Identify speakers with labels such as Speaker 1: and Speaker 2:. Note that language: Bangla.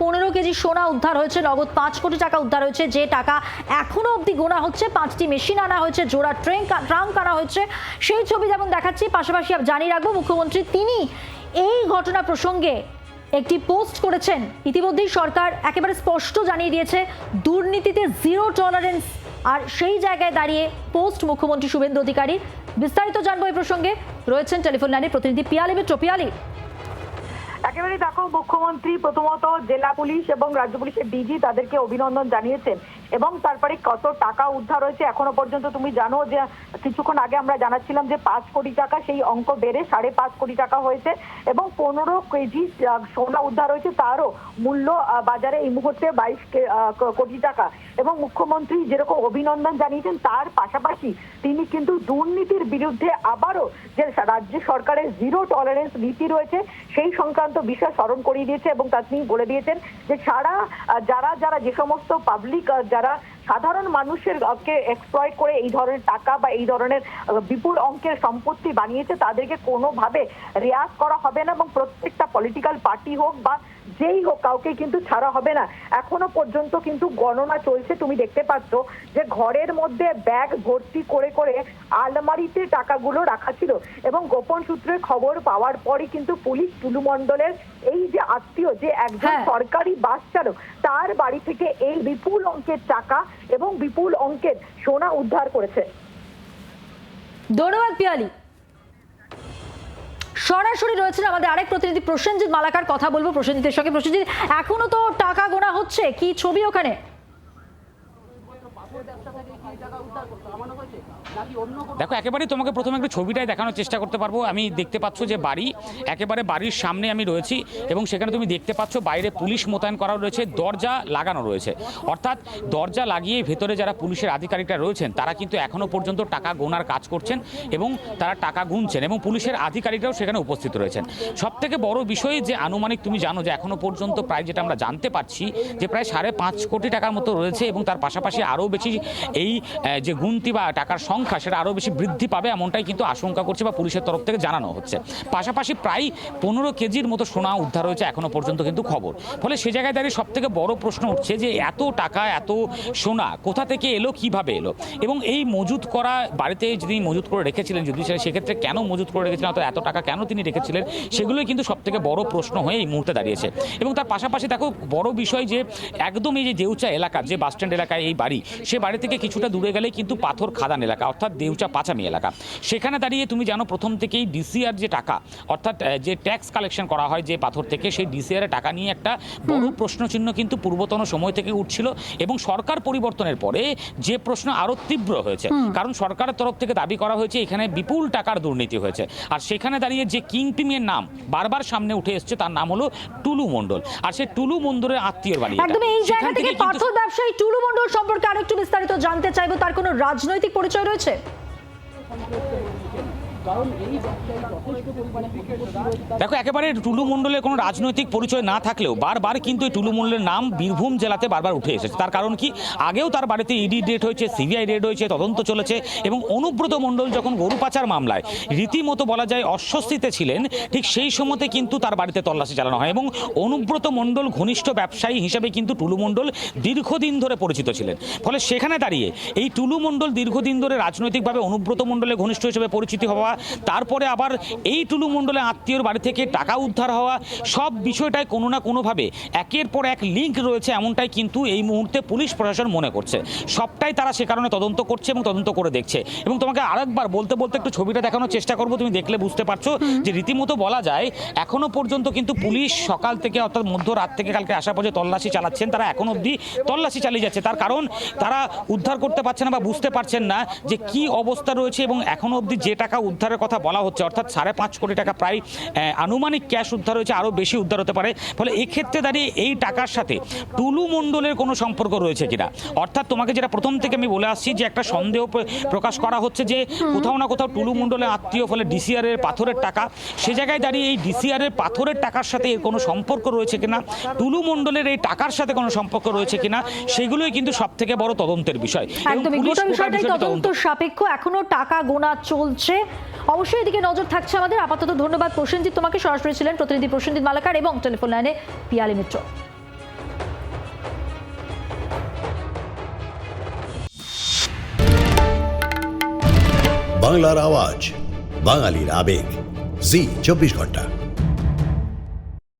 Speaker 1: 15 কেজি সোনা উদ্ধার হয়েছে, নগদ 5 কোটি টাকা উদ্ধার হয়েছে। যে টাকা এখনো অবধি গোনা হচ্ছে, 5টি মেশিন আনা হয়েছে, জোড়া ট্রাঙ্ক আনা হয়েছে, সেই ছবি যেমন দেখাচ্ছি। পাশাপাশি জানিয়ে রাখবো, মুখ্যমন্ত্রী তিনি এই ঘটনা প্রসঙ্গে একটি পোস্ট করেছেন। ইতিমধ্যেই সরকার একেবারে স্পষ্ট জানিয়ে দিয়েছে দুর্নীতিতে জিরো টলারেন্স। আর সেই জায়গায় দাঁড়িয়ে পোস্ট মুখ্যমন্ত্রী শুভেন্দু অধিকারী। বিস্তারিত জানবো এই প্রসঙ্গে, রয়েছেন টেলিফোন লাইনে প্রতিনিধি পিয়ালি মিত্র। পিয়ালি,
Speaker 2: একেবারে দেখো, মুখ্যমন্ত্রী প্রথমত জেলা পুলিশ এবং রাজ্য পুলিশের ডিজি তাদেরকে অভিনন্দন জানিয়েছেন এবং তারপরে কত টাকা উদ্ধার হয়েছে এখনো পর্যন্ত তুমি জানো যে কিছুক্ষণ আগে আমরা জানাচ্ছিলাম যে 5 কোটি টাকা, সেই অঙ্ক বেড়ে 5.5 কোটি টাকা হয়েছে এবং 15 কেজি সোনা উদ্ধার হয়েছে, তারও মূল্য বাজারে এই মুহূর্তে 22 কোটি টাকা। এবং মুখ্যমন্ত্রী যেরকম অভিনন্দন জানিয়েছেন, তার পাশাপাশি তিনি কিন্তু দুর্নীতির বিরুদ্ধে আবারও যে রাজ্য সরকারের জিরো টলারেন্স নীতি রয়েছে সেই সংক্রান্ত বিষয় স্মরণ করিয়ে দিয়েছে এবং তা তিনি বলে দিয়েছেন যে যারা যে সমস্ত পাবলিক যারা সাধারণ মানুষের কে এক্সপ্লয়েট করে এই ধরনের টাকা বা এই ধরনের বিপুল অঙ্কের সম্পত্তি বানিয়েছে, তাদেরকে কোনোভাবে রেয়াত করা হবে না এবং প্রত্যেকটা পলিটিক্যাল পার্টি হোক বা যেই হোক কাউকে কিন্তু ছাড়া হবে না। এখনো পর্যন্ত কিন্তু গণনা চলছে। তুমি দেখতে পাচ্ছ যে ঘরের মধ্যে ব্যাগ ভর্তি করে করে আলমারিতে টাকাগুলো রাখা ছিল এবং গোপন সূত্রে খবর পাওয়ার পরই কিন্তু পুলিশ টুলু মণ্ডলের এই যে আত্মীয়, যে একজন সরকারি বাস চালক, তার বাড়ি থেকে এই বিপুল অঙ্কের টাকা এবং বিপুল অঙ্কের সোনা উদ্ধার করেছে।
Speaker 1: ধন্যবাদ পিয়ালি। সরাসরি রয়েছেন আমাদের আরেক প্রতিনিধি প্রসেনজিৎ মালাকার, কথা বলবো প্রসেনজিতের সঙ্গে। প্রসেনজিৎ, এখনো তো টাকা গোনা হচ্ছে, কি ছবি ওখানে?
Speaker 3: দেখো, একেবারে তোমাকে প্রথমে একটা ছবিটাই দেখানোর চেষ্টা করতে পারবো। আমি দেখতে পাচ্ছ যে বাড়ি, একেবারে বাড়ির সামনে আমি রয়েছি এবং সেখানে তুমি দেখতে পাচ্ছ বাইরে পুলিশ মোতায়েন করা রয়েছে, দরজা লাগানো রয়েছে। অর্থাৎ দরজা লাগিয়ে ভেতরে যারা পুলিশের আধিকারিকরা রয়েছেন তারা কিন্তু এখনো পর্যন্ত টাকা গোনার কাজ করছেন এবং তারা টাকা গুনছেন এবং পুলিশের আধিকারিকরাও সেখানে উপস্থিত রয়েছেন। সব থেকে বড় বিষয় যে আনুমানিক তুমি জানো যে এখনো পর্যন্ত প্রায়, যেটা আমরা জানতে পারছি, যে প্রায় 5.5 কোটি টাকার মতো রয়েছে এবং তার পাশাপাশি আরও বেশি এই যে গুনতি বা টাকার সংখ্যা সেটা আরও বেশি বৃদ্ধি পাবে, এমনটাই কিন্তু আশঙ্কা করছে বা পুলিশের তরফ থেকে জানানো হচ্ছে। পাশাপাশি প্রায় 15 কেজির মতো সোনা উদ্ধার হয়েছে এখনো পর্যন্ত কিন্তু খবর। ফলে সে জায়গায় দাঁড়িয়ে সব থেকে বড় প্রশ্ন উঠছে যে এত টাকা, এত সোনা কোথা থেকে এলো, কিভাবে এলো এবং এই মজুত করা বাড়িতে যিনি মজুত করে রেখেছিলেন, যদি সেক্ষেত্রে কেন মজুত করে রেখেছিলেন, অর্থাৎ এত টাকা কেন তিনি রেখেছিলেন, সেগুলোই কিন্তু সব থেকে বড় প্রশ্ন হয়ে এই মুহূর্তে দাঁড়িয়েছে। এবং তার পাশাপাশি দেখো, বড় বিষয় যে একদম এই যে দেউচা এলাকা, যে বাসস্ট্যান্ড এলাকায় এই বাড়ি, সে বাড়ি থেকে কিছুটা দূরে গেলে কিন্তু পাথর খাদান এলাকা, অর্থাৎ দেউচা পাচামি এলাকা। সেখানে দাঁড়িয়ে তুমি জানো প্রথম থেকেই ডিসিআর যে টাকা, অর্থাৎ যে ট্যাক্স কালেকশন করা হয় যে পাথর থেকে, সেই ডিসিআর এর টাকা নিয়ে একটা বড় প্রশ্নচিহ্ন কিন্তু পূর্বতন সময় থেকে উঠছিল এবং সরকার পরিবর্তনের পরে যে প্রশ্ন আরো তীব্র হয়েছে, কারণ সরকারের তরফ থেকে দাবি করা হয়েছে এখানে বিপুল টাকার দুর্নীতি হয়েছে। আর সেখানে দাঁড়িয়ে যে কিংপিমের নাম বারবার সামনে উঠে এসছে, তার নাম হলো টুলু মণ্ডল। আর সেই টুলু মণ্ডলের আত্মীয়র বাড়ি।
Speaker 1: একদম এই জায়গা থেকে পাথর ব্যবসায়ী টুলু মণ্ডল সম্পর্কে আরেকটু বিস্তারিত জানতে চাইবো। তার কোনো রাজনৈতিক পরিচয় রয়েছে?
Speaker 3: দেখো, একেবারে টুলু মণ্ডলের কোনো রাজনৈতিক পরিচয় না থাকলেও বারবার কিন্তু এই টুলু মণ্ডলের নাম বীরভূম জেলাতে বারবার উঠে এসেছে। তার কারণ কি, আগেও তার বাড়িতে ইডি রেড হয়েছে, সিবিআই রেড হয়েছে, তদন্ত চলেছে এবং অনুব্রত মণ্ডল যখন গরু পাচার মামলায় রীতিমতো বলা যায় অস্বস্তিতে ছিলেন, ঠিক সেই সময়তে কিন্তু তার বাড়িতে তল্লাশি চালানো হয় এবং অনুব্রত মণ্ডল ঘনিষ্ঠ ব্যবসায়ী হিসেবে কিন্তু টুলু মণ্ডল দীর্ঘদিন ধরে পরিচিত ছিলেন। ফলে সেখানে দাঁড়িয়ে এই টুলু মণ্ডল দীর্ঘদিন ধরে রাজনৈতিকভাবে অনুব্রত মণ্ডলের ঘনিষ্ঠ হিসেবে পরিচিতি হওয়া, তারপরে আবার এই টুলু মণ্ডলের আত্মীয়র বাড়ি থেকে টাকা উদ্ধার হওয়া, সব বিষয়টাই কোনো না কোনোভাবে একের পর এক লিঙ্ক রয়েছে, এমনটাই কিন্তু এই মুহূর্তে পুলিশ প্রশাসন মনে করছে। সবটাই তারা সে কারণে তদন্ত করছে এবং তদন্ত করে দেখছে। এবং তোমাকে আরেকবার বলতে বলতে একটু ছবিটা দেখানোর চেষ্টা করবো, তুমি দেখলে বুঝতে পারছো যে রীতিমতো বলা যায় এখনো পর্যন্ত কিন্তু পুলিশ সকাল থেকে, অর্থাৎ মধ্যরাত থেকে কালকে আসা পর্যন্ত তল্লাশি চালাচ্ছেন। তারা এখন অবধি তল্লাশি চালিয়ে যাচ্ছে, তার কারণ তারা উদ্ধার করতে পারছে না বা বুঝতে পারছেন না যে কি অবস্থা রয়েছে। এবং এখনো অবধি যে টাকা উদ্ধারের কথা বলা হচ্ছে, অর্থাৎ 5.5 কোটি টাকা প্রায় আনুমানিক ক্যাশ উদ্ধার হয়েছে, আরও বেশি উদ্ধার হতে পারে। ফলে এক্ষেত্রে দাঁড়িয়ে এই টাকার সাথে টুলু মণ্ডলের কোনো সম্পর্ক রয়েছে কিনা, অর্থাৎ তোমাকে যেটা প্রথম থেকে আমি বলে আসছি যে একটা সন্দেহ প্রকাশ করা হচ্ছে যে কোথাও না কোথাও টুলু মণ্ডলের আত্মীয়, ফলে ডিসিআর এর পাথরের টাকা, সে জায়গায় দাঁড়িয়ে এই ডিসিআর এর পাথরের টাকার সাথে এর কোনো সম্পর্ক রয়েছে কিনা, টুলু মণ্ডলের এই টাকার সাথে কোনো সম্পর্ক রয়েছে কিনা, সেগুলোই কিন্তু সব থেকে বড় তদন্তের বিষয়।
Speaker 1: একদমই গোটা বিষয়টাই তদন্ত সাপেক্ষ, এখনো টাকা গোনা চলছে। অবশ্যই এদিকে নজর থাকছে আমাদের। আপাতত ধন্যবাদ প্রসেনজিৎ তোমাকে, সরাসরি ছিলেন প্রতিনিধি প্রসেনজিৎ মালাকার এবং টেলিফোন লাইনে পিয়ালি মিত্র।
Speaker 4: বাংলার আওয়াজ, বাঙালির আবেগ, জি 24 ঘন্টা।